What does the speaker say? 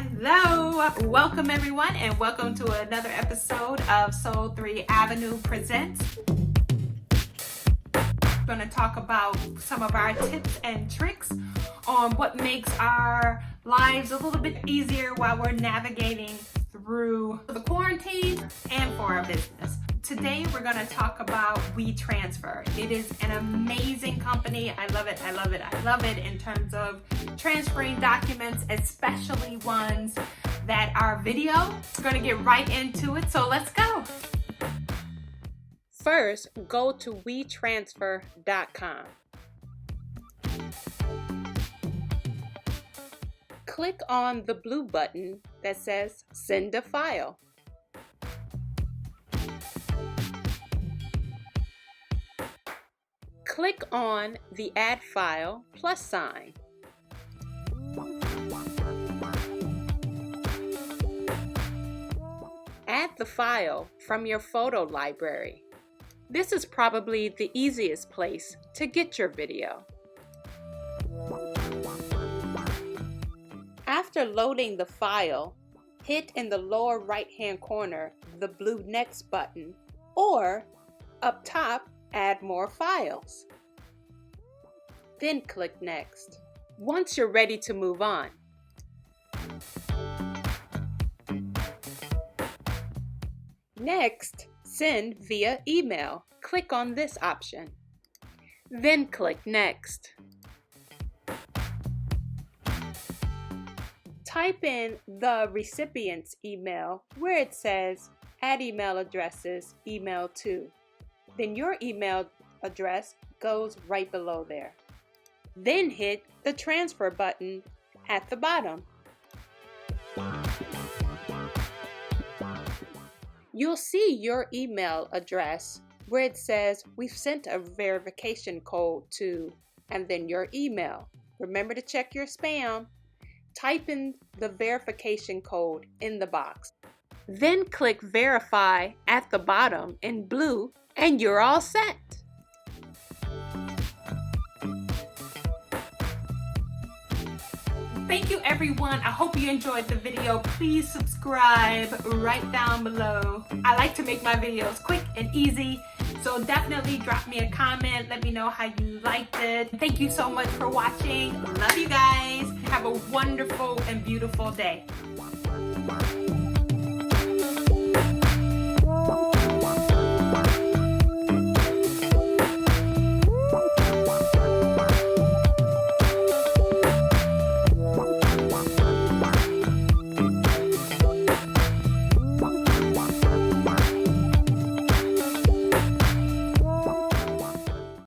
Hello, welcome everyone, and welcome to another episode of SOL-3 Avenue Presents. We're going to talk about some of our tips and tricks on what makes our lives a little bit easier while we're navigating through the quarantine and for our business. Today we're going to talk about WeTransfer. It is an amazing company. I love it. I love it. I love it in terms of transferring documents, especially ones that are video. We're going to get right into it. So let's go. First, go to WeTransfer.com. Click on the blue button that says Send a File. Click on the Add File plus sign. Add the file from your photo library. This is probably the easiest place to get your video. After loading the file, hit in the lower right-hand corner the blue Next button, or up top, Add more files. Then click Next. Once you're ready to move on, next, send via email. Click on this option. Then click Next. Type in the recipient's email where it says Add email addresses, email to. Then your email address goes right below there. Then hit the transfer button at the bottom. You'll see your email address where it says we've sent a verification code to, and then your email. Remember to check your spam. Type in the verification code in the box. Then click Verify at the bottom in blue, and you're all set. Thank you everyone. I hope you enjoyed the video. Please subscribe right down below. I like to make my videos quick and easy, so definitely drop me a comment. Let me know how you liked it. Thank you so much for watching. Love you guys. Have a wonderful and beautiful day.